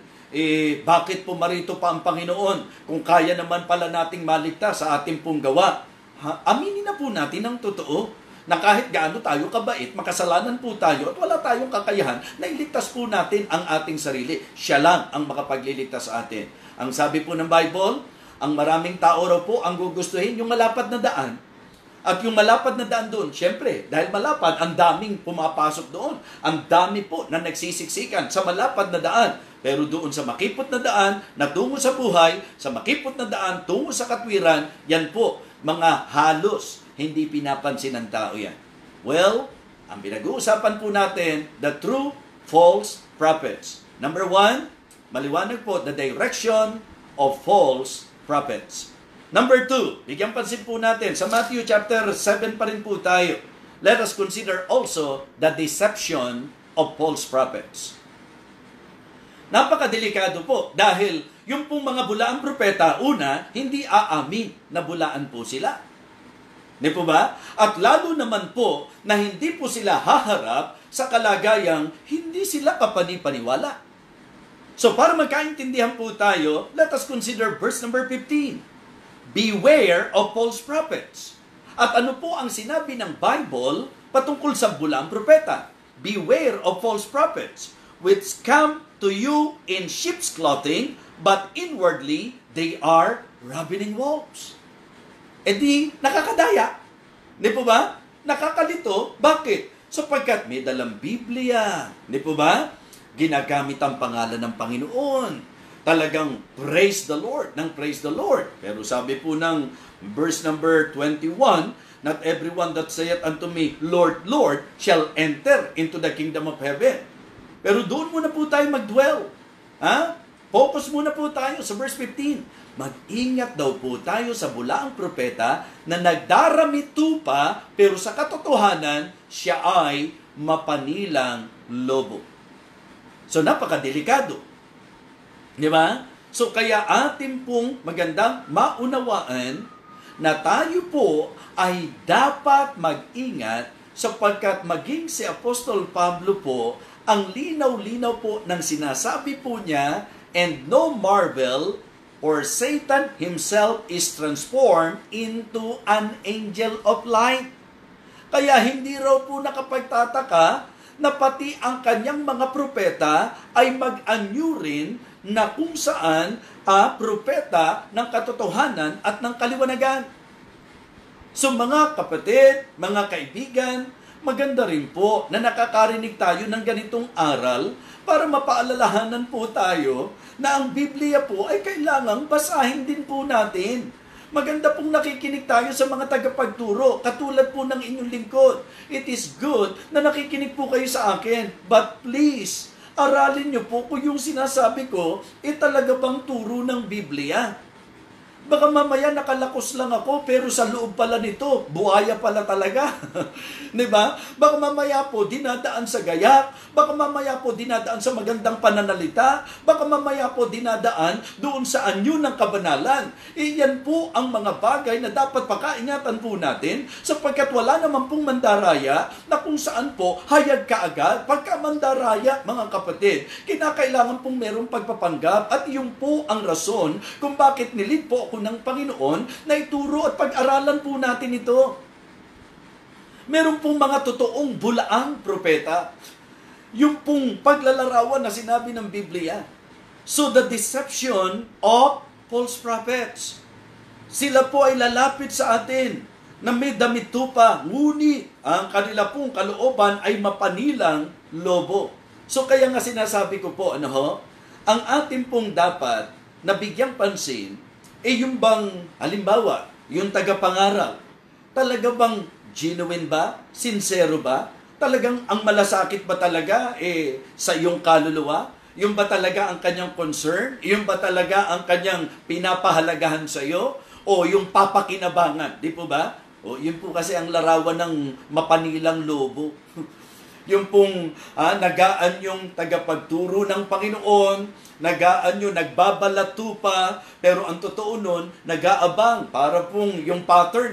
bakit po marito pa ang Panginoon? Kung kaya naman pala nating maligtas sa ating pong gawa. Aminin na po natin ang totoo, na kahit gaano tayo kabait, makasalanan po tayo at wala tayong kakayahan na iligtas po natin ang ating sarili. Siya lang ang makapagliligtas sa atin. Ang sabi po ng Bible, ang maraming tao raw po ang gugustuhin yung malapad na daan. At yung malapad na daan doon, syempre, dahil malapad, ang daming pumapasok doon. Ang dami po na nagsisiksikan sa malapad na daan. Pero doon sa makipot na daan, na tungo sa buhay, sa makipot na daan, tungo sa katwiran, yan po, mga halos hindi pinapansin ng tao yan. Well, ang pinag-uusapan po natin, the true false prophets. Number 1, maliwanag po, the direction of false prophets. Number 2, bigyan pansin po natin, sa Matthew chapter 7 pa rin po tayo. Let us consider also the deception of false prophets. Napakadelikado po dahil yung pong mga bulaang propeta, una, hindi aamin na bulaan po sila. Di po ba? At lalo naman po na hindi po sila haharap sa kalagayang hindi sila kapanipaniwala. So para magkaintindihan po tayo, let us consider verse number 15. Beware of false prophets. At ano po ang sinabi ng Bible patungkol sa bulaang propeta? Beware of false prophets, which come to you in sheep's clothing, but inwardly they are ravening wolves. E di, nakakadaya. Di po ba? Nakakalito. Bakit? Sapagkat may dalang Biblia. Di po ba? Ginagamit ang pangalan ng Panginoon. Talagang praise the Lord, ng praise the Lord. Pero sabi po ng verse number 21, not everyone that saith unto me, Lord, Lord, shall enter into the kingdom of heaven. Pero doon muna po tayo mag-dwell. Focus muna po tayo sa verse 15. Mag-ingat daw po tayo sa bulaang propeta na nagdarami tupa, pero sa katotohanan, siya ay mapanilang lobo. So, napakadelikado. Di ba? So, kaya atin pong magandang maunawaan na tayo po ay dapat mag-ingat sapagkat maging si Apostol Pablo po, ang linaw-linaw po ng sinasabi po niya, and no marvel, or Satan himself is transformed into an angel of light. Kaya hindi raw po nakapagtataka na pati ang kanyang mga propeta ay mag-anyo rin na kung saan propeta ng katotohanan at ng kaliwanagan. So mga kapatid, mga kaibigan, maganda rin po na nakakarinig tayo ng ganitong aral para mapaalalahanan po tayo na ang Biblia po ay kailangang basahin din po natin. Maganda pong nakikinig tayo sa mga tagapagturo, katulad po ng inyong lingkod. It is good na nakikinig po kayo sa akin, but please, aralin niyo po kung yung sinasabi ko, talaga bang turo ng Biblia. Baka mamaya nakalakos lang ako, pero sa loob pala nito, buhaya pala talaga. Diba? Baka mamaya po dinadaan sa gayak, baka mamaya po dinadaan sa magandang pananalita, baka mamaya po dinadaan doon sa anyo ng kabanalan. Iyan po ang mga bagay na dapat pakaingatan po natin, sapagkat wala naman pong mandaraya na kung saan po hayag ka agad. Pagka mandaraya, mga kapatid, kinakailangan pong merong pagpapanggap, at yung po ang rason kung bakit nilid po ako ng Panginoon na ituro at pag-aralan po natin ito. Meron pong mga totoong bulaang propeta. Yung pong paglalarawan na sinabi ng Biblia. So the deception of false prophets. Sila po ay lalapit sa atin na may damit tupa, ngunit ang kanila pong kalooban ay mapanilang lobo. So kaya nga sinasabi ko po, ang atin pong dapat na bigyang pansin, yung bang, halimbawa, yung tagapangaral, talaga bang genuine ba? Sincero ba? Talagang ang malasakit ba talaga sa iyong kaluluwa? Yung ba talaga ang kanyang concern? Yung ba talaga ang kanyang pinapahalagahan sa iyo? O yung papakinabangan? Di po ba? O yun po kasi ang larawan ng mapanilang lobo. Yung pong nagaan yung tagapagturo ng Panginoon, nagaan yung nagbabalato pa, pero ang totoo nun, nag-aabang para pong yung pattern,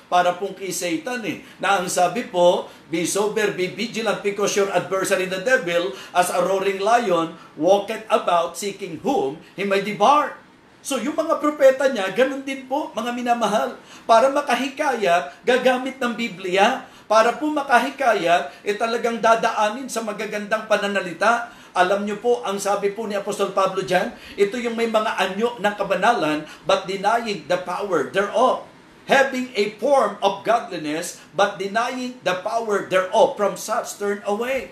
para pong kay Satan na ang sabi po, be sober, be vigilant, because your adversary the devil, as a roaring lion, walketh about seeking whom he may devour. So yung mga propeta niya, ganun din po, mga minamahal, para makahikayat, gagamit ng Biblia. Para po makahikayat, talagang dadaanin sa magagandang pananalita. Alam niyo po, ang sabi po ni Apostol Pablo dyan, ito yung may mga anyo ng kabanalan, but denying the power thereof. Having a form of godliness, but denying the power thereof, from such turn away.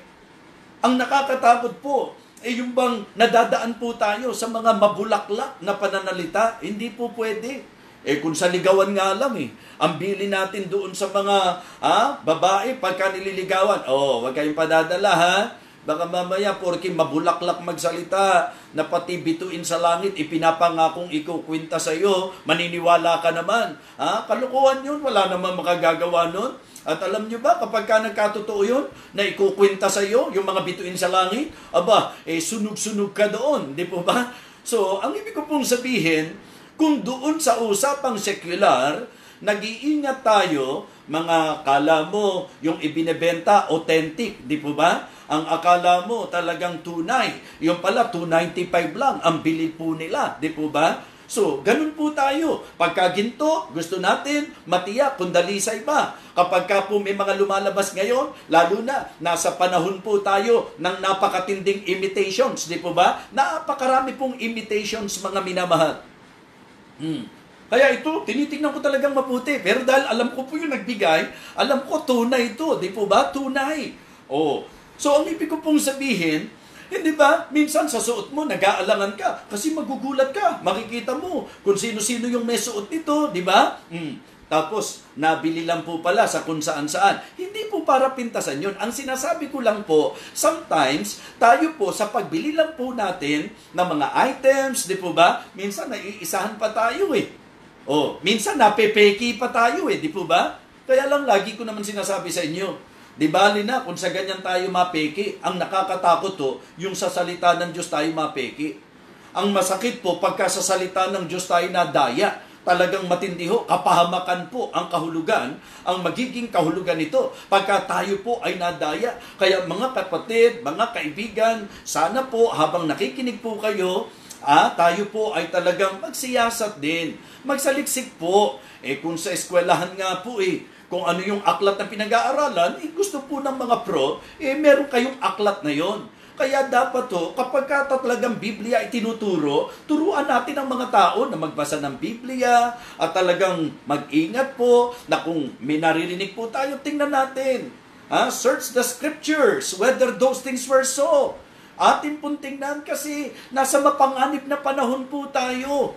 Ang nakakatakot po, yung bang nadadaan po tayo sa mga mabulaklak na pananalita, hindi po pwede. Kung sa ligawan nga lang ang bili natin doon sa mga babae pagka nililigawan, wag kayong padadala baka mamaya porke mabulaklak magsalita na pati bituin sa langit ipinapangakong ikukwenta sa iyo, maniniwala ka naman. Kalukuhan yun, wala naman makagagawa nun. At alam nyo ba, kapag ka nagkatotoo yun, na ikukwenta sa iyo, yung mga bituin sa langit, sunog-sunog ka doon, di po ba? So, ang ibig ko pong sabihin, kung doon sa usapang sekular, nag-iingat tayo, mga akala mo, yung ibinebenta, authentic, di po ba? Ang akala mo talagang tunay. Yung pala, 295 lang, ang bili po nila, di po ba? So, ganun po tayo. Pagka ginto, gusto natin, matiyak, kung dalisay ba? Kapag ka po may mga lumalabas ngayon, lalo na, nasa panahon po tayo ng napakatinding imitations, di po ba? Napakarami pong imitations, mga minamahal. Kaya ito, tinitingnan ko talagang mabuti. Pero dahil alam ko po yung nagbigay, alam ko tunay ito. Di po ba? Tunay. Oh. So, ang ibig ko pong sabihin, hindi ba? Minsan sa suot mo, nag-aalangan ka. Kasi magugulat ka. Makikita mo kung sino-sino yung may suot nito. Di ba? Tapos, nabili lang po pala sa kung saan-saan. Hindi po para pintasan yun. Ang sinasabi ko lang po, sometimes, tayo po, sa pagbili lang po natin ng mga items, di po ba? Minsan, naiisahan pa tayo eh. Minsan, napepeki pa tayo eh, di po ba? Kaya lang, lagi ko naman sinasabi sa inyo, di bali na, kung sa ganyan tayo mapeki, ang nakakatakot to, yung sa salita ng Diyos tayo mapeki. Ang masakit po, pagka sa salita ng Diyos tayo nadaya, talagang matindi ho, kapahamakan po ang kahulugan, ang magiging kahulugan nito pagka tayo po ay nadaya. Kaya mga kapatid, mga kaibigan, sana po habang nakikinig po kayo, tayo po ay talagang magsiyasat din, magsaliksik po. Kung sa eskwelahan nga po kung ano yung aklat na pinag-aaralan, gusto po ng mga pro, meron kayong aklat na yon. Kaya dapat kapag talagang Biblia ay tinuturo, turuan natin ang mga tao na magbasa ng Biblia at talagang mag-ingat po na kung may naririnig po tayo, tingnan natin. Search the scriptures, whether those things were so. Atin pong tingnan kasi nasa mapanganib na panahon po tayo.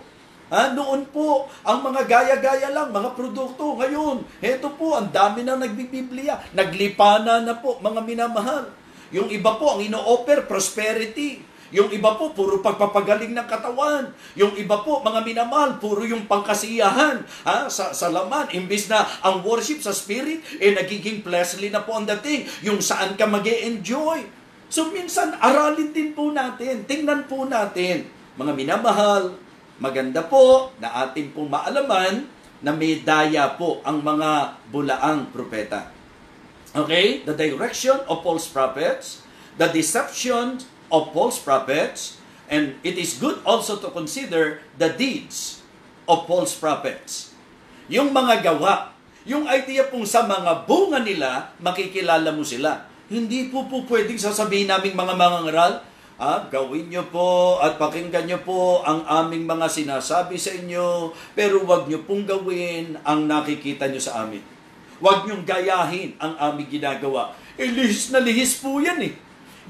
Noon po, ang mga gaya-gaya lang, mga produkto. Ngayon, heto po, ang dami na nagbibiblia. Naglipana na po, mga minamahal. Yung iba po, ang ino-offer, prosperity. Yung iba po, puro pagpapagaling ng katawan. Yung iba po, mga minamahal, puro yung pangkasiyahan sa laman. Imbis na ang worship sa spirit, nagiging fleshly na po ang dating. Yung saan ka mag-e-enjoy. So minsan, aralin din po natin. Tingnan po natin. Mga minamahal, maganda po na ating pong maalaman na may daya po ang mga bulaang propeta. Okay? The direction of false prophets, the deception of false prophets, and it is good also to consider the deeds of false prophets. Yung mga gawa, yung idea pong sa mga bunga nila, makikilala mo sila. Hindi po pwedeng sasabihin naming mga mangangaral, gawin nyo po at pakinggan nyo po ang aming mga sinasabi sa inyo, pero wag nyo pong gawin ang nakikita nyo sa amin. Huwag niyong gayahin ang aming ginagawa. Lihis na lihis po yan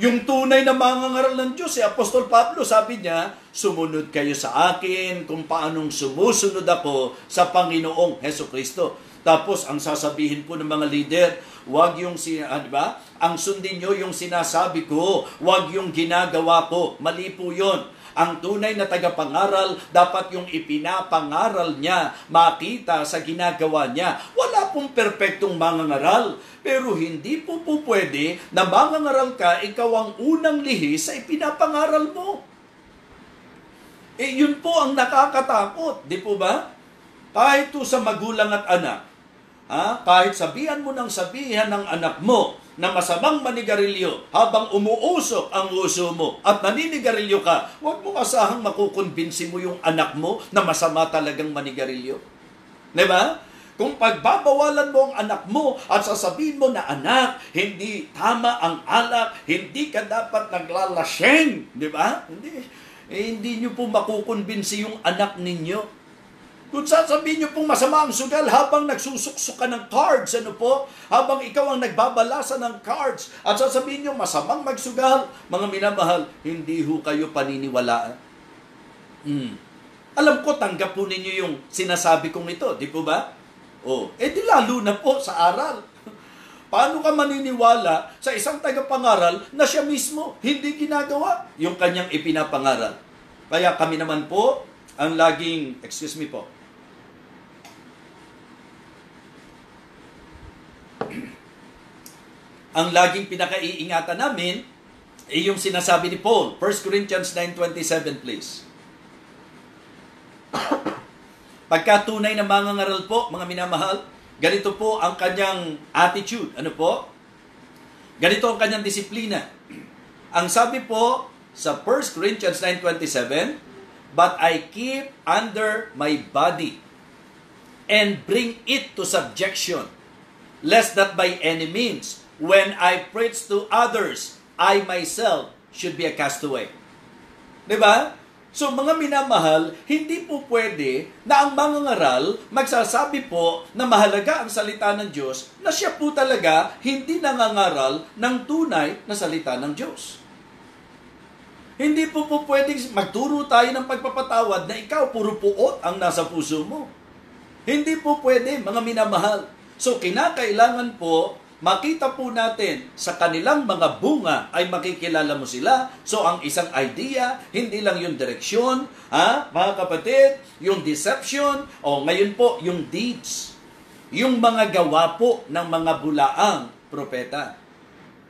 Yung tunay na mangangaral ng Diyos, Apostol Pablo, sabi niya, sumunod kayo sa akin kung paanong sumusunod ako sa Panginoong Hesukristo. Tapos, ang sasabihin po ng mga leader, huwag yung, diba? Ang sundin nyo yung sinasabi ko, huwag yung ginagawa ko. Mali po yun. Ang tunay na tagapangaral, dapat yung ipinapangaral niya, makita sa ginagawa niya. Wala pong perpektong mangangaral, pero hindi po pwede na mangangaral ka, ikaw ang unang lihis sa ipinapangaral mo. Yun po ang nakakatakot, di po ba? Kahit sa magulang at anak, kahit sabihan mo ng sabihan ng anak mo, na masamang manigarilyo habang umuusok ang uso mo at naninigarilyo ka, huwag mo asahang makukonbinsi mo yung anak mo na masama talagang manigarilyo. Diba? Kung pagbabawalan mo ang anak mo at sasabihin mo na anak, hindi tama ang alak, hindi ka dapat naglalaseng, diba? Hindi nyo po makukonbinsi yung anak ninyo. Kung sasabihin nyo pong masama ang sugal habang nagsusuksok ka ng cards, habang ikaw ang nagbabalasa ng cards, at sasabihin nyo masamang magsugal, mga minamahal, hindi ho kayo paniniwalaan. Alam ko, tanggap po ninyo yung sinasabi kong ito, di po ba? Di lalo na po sa aral. Paano ka maniniwala sa isang tagapangaral na siya mismo hindi ginagawa yung kanyang ipinapangaral? Kaya kami naman po, ang laging, ang laging pinakaiingatan namin ay yung sinasabi ni Paul. 1 Corinthians 9:27, please. Pagka tunay na mangangaral po, mga minamahal, ganito po ang kanyang attitude. Ano po? Ganito ang kanyang disiplina. Ang sabi po sa 1 Corinthians 9:27, but I keep under my body and bring it to subjection, lest that by any means, when I preach to others, I myself should be a castaway. Diba? So mga minamahal, hindi po pwede na ang mangangaral magsasabi po na mahalaga ang salita ng Diyos na siya po talaga hindi nangangaral ng tunay na salita ng Diyos. Hindi po pwedeng magturo tayo ng pagpapatawad na ikaw puro puot ang nasa puso mo. Hindi po pwede, mga minamahal. So kinakailangan po makita po natin sa kanilang mga bunga ay makikilala mo sila. So ang isang idea, hindi lang yung direksyon, mga kapatid, yung deception, o ngayon po yung deeds. Yung mga gawa po ng mga bulaang propeta.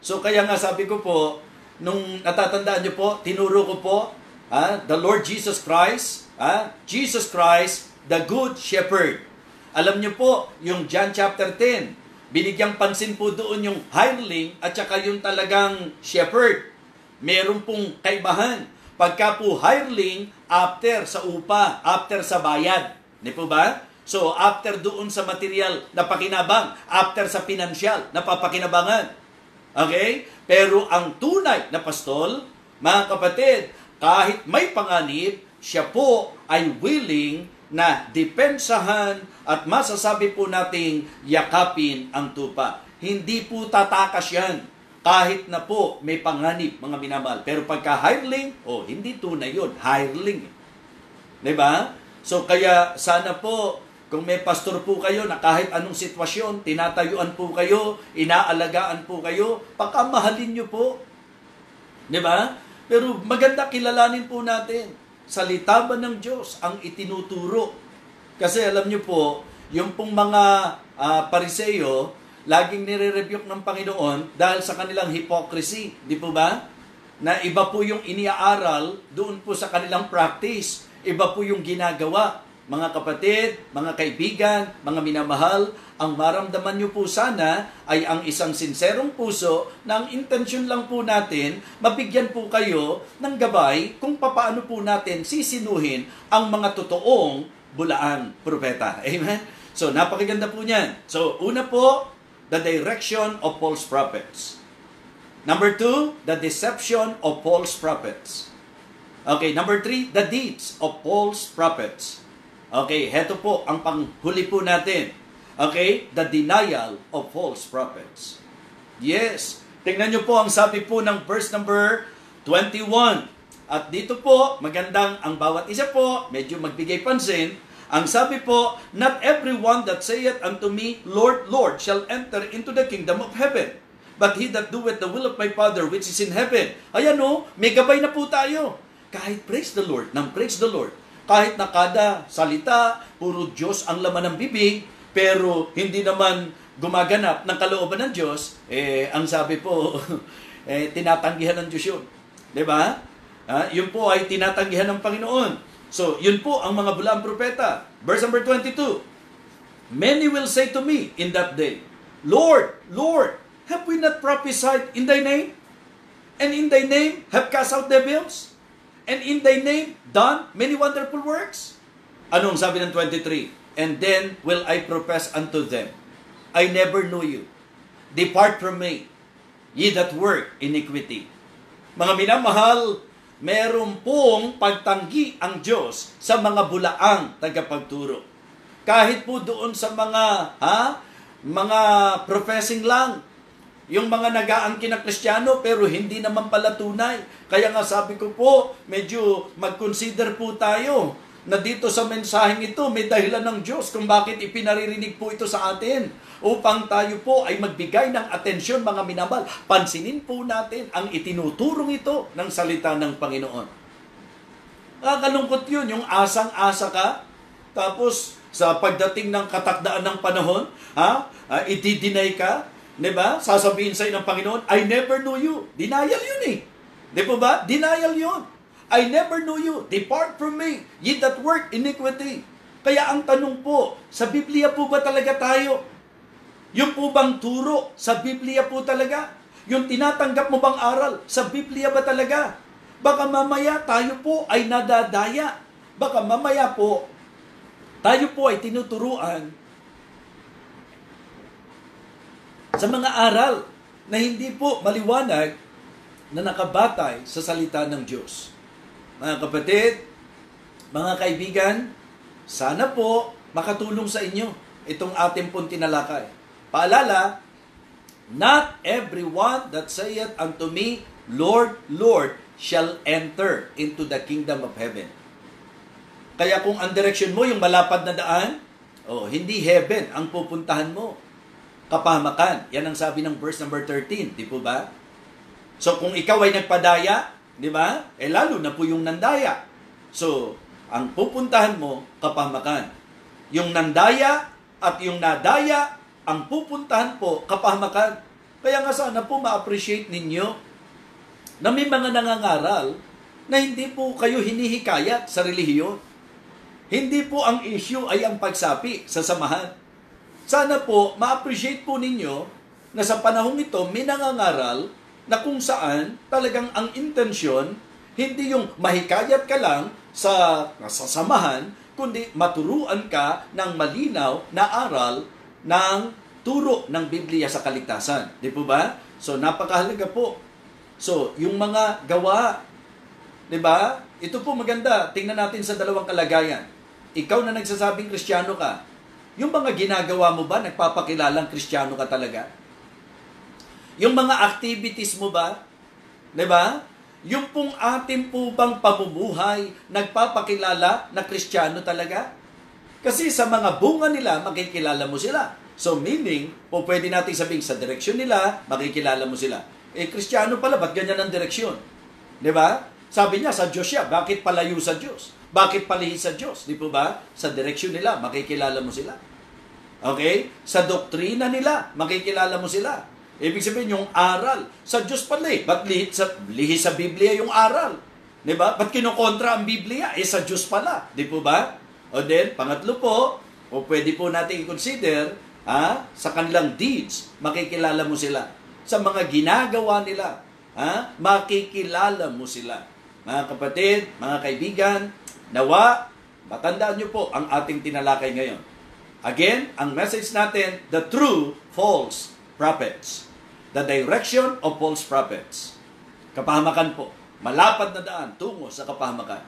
So kaya nga sabi ko po, nung natatandaan niyo po, tinuro ko po, the Lord Jesus Christ, Jesus Christ, the Good Shepherd. Alam niyo po, yung John chapter 10, binigyang pansin po doon yung hireling at saka yung talagang shepherd. Meron pong kaibahan. Pagka po hireling, after sa upa, after sa bayad. Di po ba? So, after doon sa material na pakinabang, after sa pinansyal na papakinabangan. Okay? Pero ang tunay na pastol, mga kapatid, kahit may panganib, siya po ay willing na depensahan at masasabi po nating yakapin ang tupa. Hindi po tatakas yan kahit na po may panganib, mga minamahal. Pero pagka hireling, hindi tunay yun. Hireling. Diba? So kaya sana po, kung may pastor po kayo na kahit anong sitwasyon, tinatayuan po kayo, inaalagaan po kayo, pakamahalin nyo po. Diba? Pero maganda kilalanin po natin, salita ba ng Diyos ang itinuturo? Kasi alam nyo po, yung pong mga Pariseo, laging nire-rebuke ng Panginoon dahil sa kanilang hypocrisy. Di po ba? Na iba po yung iniaaral doon po sa kanilang practice. Iba po yung ginagawa. Mga kapatid, mga kaibigan, mga minamahal, ang maramdaman nyo po sana ay ang isang sinserong puso na ang intensyon lang po natin, mabigyan po kayo ng gabay kung papaano po natin sisinuhin ang mga totoong bulaang propeta. Amen? So, napakaganda po niyan. So, una po, the direction of false prophets. Number 2, the deception of false prophets. Okay, number 3, the deeds of false prophets. Okay, heto po ang panghuli po natin. Okay, the denial of false prophets. Yes, tingnan nyo po ang sabi po ng verse number 21. At dito po, magandang ang bawat isa po, medyo magbigay pansin. Ang sabi po, not everyone that saith unto me, Lord, Lord, shall enter into the kingdom of heaven, but he that doeth the will of my Father which is in heaven. Ayan o, may gabay na po tayo. Kahit praise the Lord, praise the Lord. Kahit na kada salita, puro Diyos ang laman ng bibig, pero hindi naman gumaganap ng kalooban ng Diyos, ang sabi po, tinatanggihan ng Diyos yun. Diba? Yun po ay tinatanggihan ng Panginoon. So, yun po ang mga bulaang propeta. Verse number 22, many will say to me in that day, Lord, Lord, have we not prophesied in thy name? And in thy name have cast out devils? And in thy name done many wonderful works? Anong sabi ng 23? And then will I profess unto them, I never knew you. Depart from me, ye that work iniquity. Mga minamahal, meron pong pagtanggi ang Diyos sa mga bulaang tagapagturo. Kahit po doon sa mga professing lang, yung mga nag-aangkin na Kristiyano pero hindi naman pala tunay. Kaya nga sabi ko po, medyo mag-consider po tayo na dito sa mensaheng ito may dahilan ng Diyos kung bakit ipinaririnig po ito sa atin. Upang tayo po ay magbigay ng atensyon, mga minamahal. Pansinin po natin ang itinuturong ito ng salita ng Panginoon. Kalungkot yun, yung asang-asa ka, tapos sa pagdating ng katakdaan ng panahon, i-deny ka, diba? Sasabihin sa'yo ng Panginoon, I never knew you. Denial yun eh. Di po ba? Denial yun. I never knew you. Depart from me, ye that work iniquity. Kaya ang tanong po, sa Biblia po ba talaga tayo? Yung po bang turo, sa Biblia po talaga? Yung tinatanggap mo bang aral, sa Biblia ba talaga? Baka mamaya tayo po ay nadadaya. Baka mamaya po, tayo po ay tinuturuan sa mga aral na hindi po maliwanag na nakabatay sa salita ng Diyos. Mga kapatid, Mga kaibigan, sana po makatulong sa inyo itong ating pong tinalakay. Paalala, not everyone that saith unto me, Lord, Lord, shall enter into the kingdom of heaven. Kaya kung ang direction mo, yung malapad na daan, hindi heaven ang pupuntahan mo. Kapahamakan. Yan ang sabi ng verse number 13, di po ba? So kung ikaw ay nagpadaya, di ba? Lalo na po yung nandaya. So, ang pupuntahan mo, kapahamakan. Yung nandaya at yung nadaya, ang pupuntahan po, kapahamakan. Kaya nga sana po ma-appreciate ninyo na may mga nangangaral na hindi po kayo hinihikayat sa relihiyon. Hindi po ang issue ay ang pagsapi sa samahan. Sana po ma-appreciate po ninyo na sa panahong ito may nangangaral na kung saan talagang ang intensyon hindi yung mahikayat ka lang sa samahan, kundi maturuan ka ng malinaw na aral ng turo ng Biblia sa kaligtasan. Di po ba? So, napakahalaga po. So, yung mga gawa, di ba? Ito po maganda. Tingnan natin sa dalawang kalagayan. Ikaw na nagsasabing Kristiyano ka, yung mga ginagawa mo ba, nagpapakilalang Kristiyano ka talaga? Yung mga activities mo ba, di ba? Yung pong ating po bang pamumuhay, nagpapakilala na Kristiyano talaga? Kasi sa mga bunga nila, makikilala mo sila. So meaning, po pwede natin sabihin sa direksyon nila, makikilala mo sila. Kristiyano pala, ba't ganyan ang direksyon? Di ba? Sabi niya, sa Diyos siya, bakit palayo sa Diyos? Bakit palihis sa Diyos? Di po ba? Sa direksyon nila, makikilala mo sila. Okay? Sa doktrina nila, makikilala mo sila. Ibig sabihin, yung aral. Sa Diyos pala ba't lihis sa Biblia yung aral? Di ba? Ba't kinukontra ang Biblia? Sa Diyos pala. Di po ba? O then, pangatlo po, pwede po natin i-consider, sa kanilang deeds, makikilala mo sila. Sa mga ginagawa nila, makikilala mo sila. Mga kapatid, mga kaibigan, nawa, matandaan nyo po ang ating tinalakay ngayon. Again, ang message natin, the true false prophets. The direction of false prophets. Kapahamakan po. Malapad na daan tungo sa kapahamakan.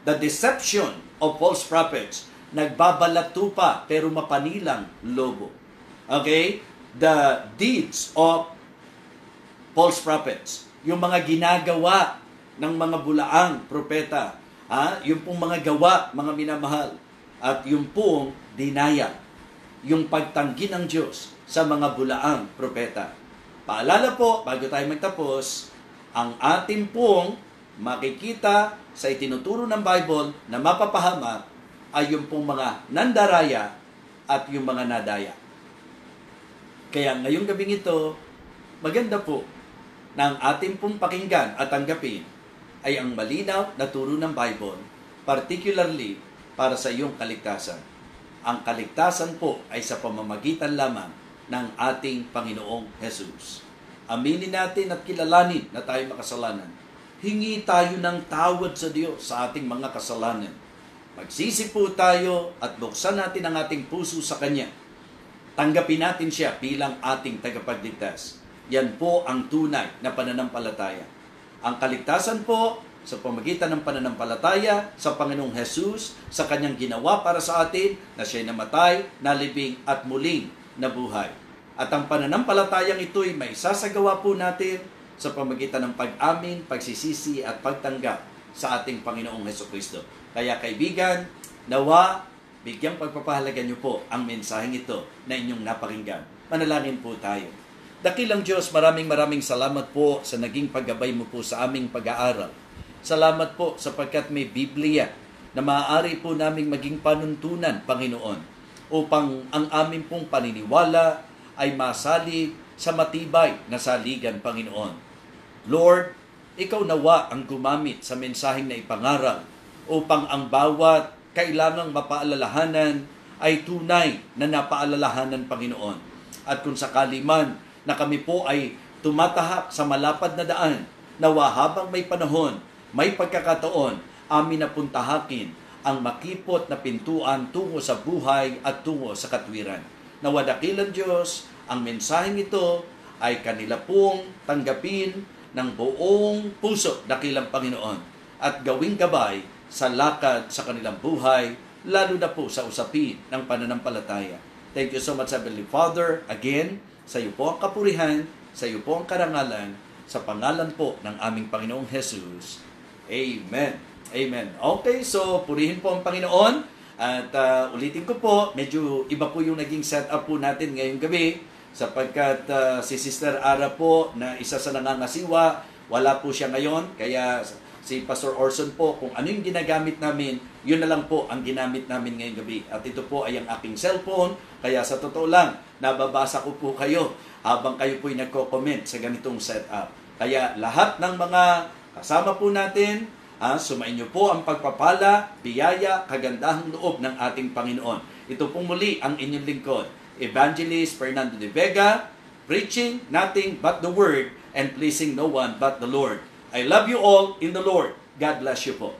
The deception of false prophets. Nagbabalato pa pero mapanilang lobo. Okay? The deeds of false prophets. Yung mga ginagawa ng mga bulaang propeta. Yung pong mga gawa, mga minamahal. At yung pong dinaya. Yung pagtanggi ng Diyos sa mga bulaang propeta. Paalala po, bago tayo magtapos, ang ating pong makikita sa itinuturo ng Bible na mapapahamak ay yung pong mga nandaraya at yung mga nadaya. Kaya ngayong gabing ito, maganda po na ang ating pong pakinggan at tanggapin ay ang malinaw na turo ng Bible, particularly para sa iyong kaligtasan. Ang kaligtasan po ay sa pamamagitan lamang ng ating Panginoong Jesus. Aminin natin at kilalanin na tayo makasalanan. Hingi tayo ng tawad sa Diyos sa ating mga kasalanan. Magsisi po tayo at buksan natin ang ating puso sa Kanya. Tanggapin natin siya bilang ating tagapagligtas. Yan po ang tunay na pananampalataya. Ang kaligtasan po sa pamagitan ng pananampalataya sa Panginoong Jesus, sa Kanyang ginawa para sa atin, na siya'y namatay, nalibing at muling nabuhay. At ang pananampalatayang ito'y may sasagawa po natin sa pamagitan ng pag-amin, pagsisisi at pagtanggap sa ating Panginoong Hesukristo. Kaya kaibigan, nawa, bigyang pagpapahalaga niyo po ang mensaheng ito na inyong napakinggan. Manalangin po tayo. Dakilang Diyos, maraming salamat po sa naging paggabay mo po sa aming pag-aaral. Salamat po sapagkat may Biblia na maaari po naming maging panuntunan, Panginoon, upang ang aming pong paniniwala ay masalig sa matibay na saligan, Panginoon. Lord, Ikaw nawa ang gumamit sa mensaheng na ipangaral upang ang bawat kailangang mapaalalahanan ay tunay na napaalalahanan, Panginoon. At kung sakali man na kami po ay tumatahak sa malapad na daan, nawa habang may panahon, may pagkakataon, amin na puntahakin ang makipot na pintuan tungo sa buhay at tungo sa katwiran. Nawa dakilang Diyos, ang mensaheng ito ay kanila pong tanggapin ng buong puso, dakilang Panginoon, at gawing gabay sa lakad sa kanilang buhay, lalo na po sa usapin ng pananampalataya. Thank you so much, Heavenly Father. Again, sa iyo po ang kapurihan, sa iyo po ang karangalan, sa pangalan po ng aming Panginoong Jesus. Amen. Amen. Okay, so purihin po ang Panginoon. At ulitin ko po, medyo iba po yung naging setup po natin ngayong gabi sapagkat si Sister Ara po na isa sa nangangasiwa, wala po siya ngayon. Kaya si Pastor Orson po, kung ano yung ginagamit namin, yun na lang po ang ginamit namin ngayong gabi. At ito po ay ang aking cellphone. Kaya sa totoo lang, nababasa ko po kayo habang kayo po'y nagko-comment sa ganitong setup. Kaya lahat ng mga kasama po natin, sumainyo po ang pagpapala, biyaya, kagandahang loob ng ating Panginoon. Ito pong muli ang inyong lingkod, Evangelist Fernando de Vega, preaching nothing but the Word and pleasing no one but the Lord. I love you all in the Lord. God bless you po.